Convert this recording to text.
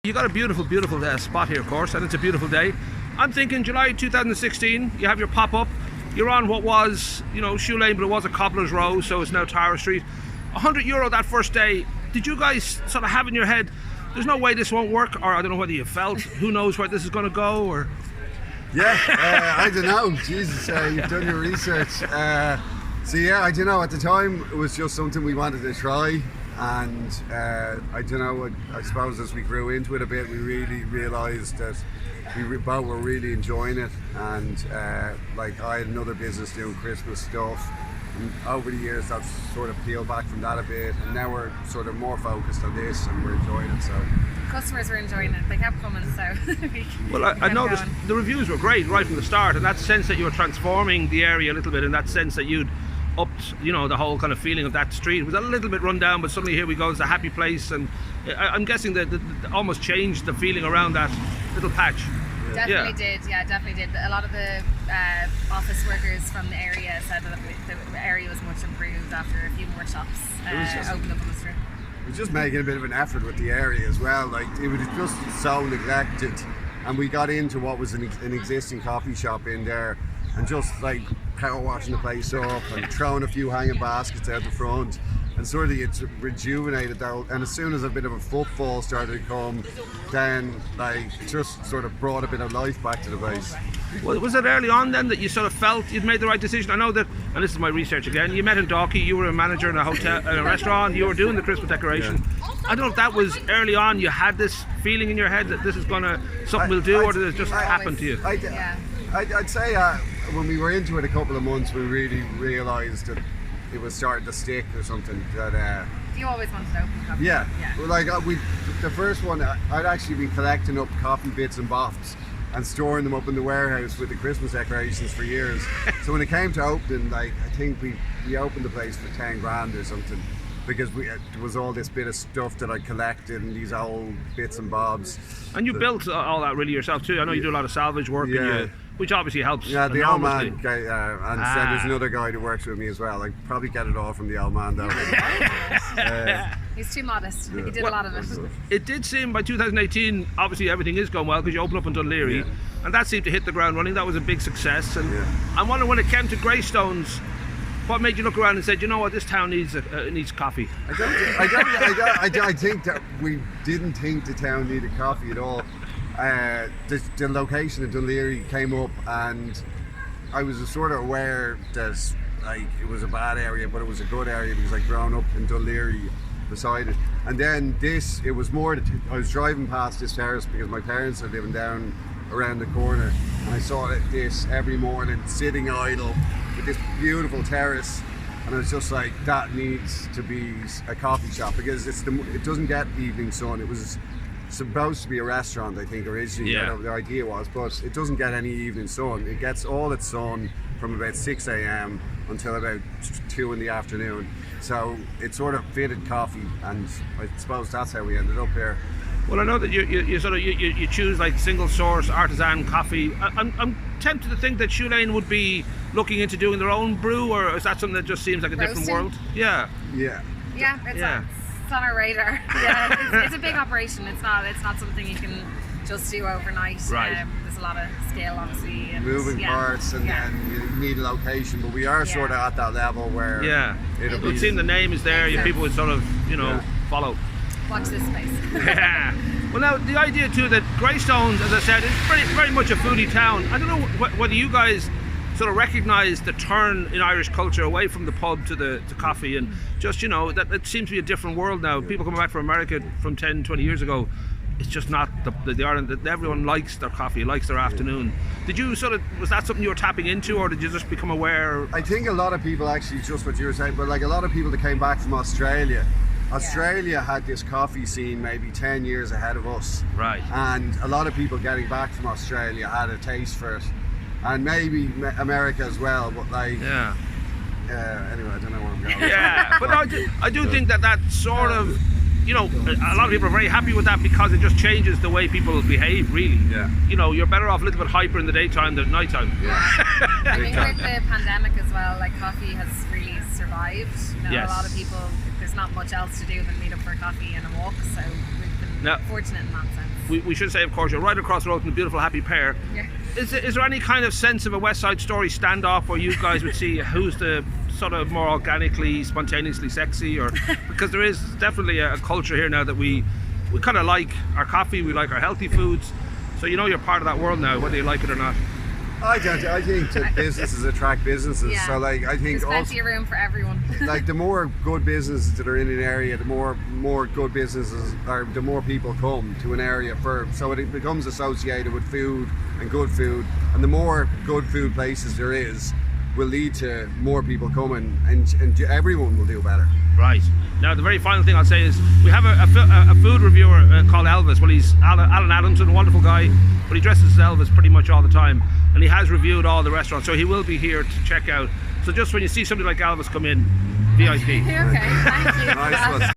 You got a beautiful, beautiful spot here, of course, and it's a beautiful day. I'm thinking July 2016, you have your pop-up. You're on what was, Shoe Lane, but it was a Cobbler's Row, so it's now Tower Street. €100 that first day. Did you guys sort of have in your head, there's no way this won't work, or I don't know whether you felt, who knows where this is going to go, or? Yeah, I don't know. Jesus, you've done your research. So yeah, I don't know. At the time, it was just something we wanted to try. And I don't know, I suppose as we grew into it a bit, we really realised that we both were really enjoying it. And like, I had another business doing Christmas stuff, and over the years that's sort of peeled back from that a bit, and now we're sort of more focused on this and we're enjoying it. So customers were enjoying it, they kept coming, so well, I noticed the reviews were great right from the start, and that sense that you were transforming the area a little bit, and that sense that you'd upped, the whole kind of feeling of that street. It was a little bit run down, but suddenly here we go, it's a happy place, and I'm guessing that almost changed the feeling around that little patch. Definitely did. A lot of the office workers from the area said that the area was much improved after a few more shops opened up on the street. We're just making a bit of an effort with the area as well. Like, it was just so neglected, and we got into what was an existing coffee shop in there, and just like power washing the place up and throwing a few hanging baskets out the front, and sort of it's rejuvenated that. And as soon as a bit of a footfall started to come, then like it just sort of brought a bit of life back to the place. Well, was it early on then that you sort of felt you'd made the right decision? I know that, and this is my research again, you met in Dalkey, you were a manager in a hotel, in a restaurant, you were doing the Christmas decoration. Yeah. I don't know if that was early on, you had this feeling in your head that this is something we'll do, or did it just happen to you? I'd say when we were into it a couple of months, we really realised that it was starting to stick or something. That you always wanted to open coffee. Yeah. Well, like the first one, I'd actually been collecting up coffee bits and bops and storing them up in the warehouse with the Christmas decorations for years. So when it came to opening, like, I think we opened the place for 10 grand or something, because there was all this bit of stuff that I collected and these old bits and bobs. And you built all that really yourself too. I know you do a lot of salvage work, which obviously helps. Yeah, the old man guy, and then there's another guy who works with me as well. I probably get it all from the old man though. He's too modest. He did a lot of it. It did seem by 2018, obviously everything is going well because you open up in Dunleary, and that seemed to hit the ground running. That was a big success. And I'm wondering, when it came to Greystones, what made you look around and said, you know what, this town needs coffee? I think that we didn't think the town needed coffee at all. The location in Dunleary came up, and I was sort of aware that like it was a bad area, but it was a good area because I'd grown up in Dunleary beside it. And then it was more that I was driving past this terrace because my parents are living down around the corner, and I saw this every morning sitting idle with this beautiful terrace, and I was just like, that needs to be a coffee shop because it doesn't get evening sun. It was supposed to be a restaurant, I think, originally. The idea was, but it doesn't get any evening sun. It gets all its sun from about 6 a.m. until about 2 in the afternoon. So it sort of fitted coffee, and I suppose that's how we ended up here. Well, I know that you choose like single source artisan coffee. I'm tempted to think that Shoe Lane would be looking into doing their own brew, or is that something that just seems like a different world? Yeah, it's on our radar. Yeah, it's a big operation. It's not something you can just do overnight. Right. There's a lot of scale, obviously, and moving parts, and then you need a location. But we are sort of at that level where it would seem the name is there. Exactly. People would sort of follow. Watch this space. Yeah. Well, now the idea too that Greystones, as I said, is very much a foodie town. I don't know whether you guys sort of recognise the turn in Irish culture away from the pub to coffee, and just that it seems to be a different world now. People coming back from America from 10-20 years ago, it's just not the Ireland that everyone likes their coffee, likes their afternoon. Did you was that something you were tapping into, or did you just become aware? I think a lot of people, actually, just what you were saying, but like a lot of people that came back from Australia had this coffee scene maybe 10 years ahead of us. Right. And a lot of people getting back from Australia had a taste for it. And maybe America as well, but like... Yeah. Anyway, I don't know where I'm going. Yeah, but I do think that sort of... a lot of people are very happy with that because it just changes the way people behave, really. Yeah. You're better off a little bit hyper in the daytime than at nighttime. Yeah. I think with the pandemic as well, like, coffee has really survived. A lot of people, there's not much else to do than meet up for a coffee and a walk, so we've been Now, fortunate in that sense. we should say, of course, you're right across the road from the beautiful Happy Pear. Yeah. Is there any kind of sense of a West Side Story standoff where you guys would see who's the sort of more organically, spontaneously sexy? Or because there is definitely a culture here now that we kind of like our coffee, we like our healthy foods. So you know you're part of that world now, whether you like it or not. I think that businesses attract businesses. Yeah. So like I think There's plenty of room for everyone. like the more good businesses that are in an area, the more good businesses, or the more people come to an area so it becomes associated with food and good food, and the more good food places there is will lead to more people coming, and everyone will do better. Right. Now the very final thing I'll say is we have a food reviewer called Elvis. Well, he's Alan Adamson, a wonderful guy, but he dresses as Elvis pretty much all the time, and he has reviewed all the restaurants, so he will be here to check out. So just when you see somebody like Elvis come in, VIP. Okay, thank you. Nice one.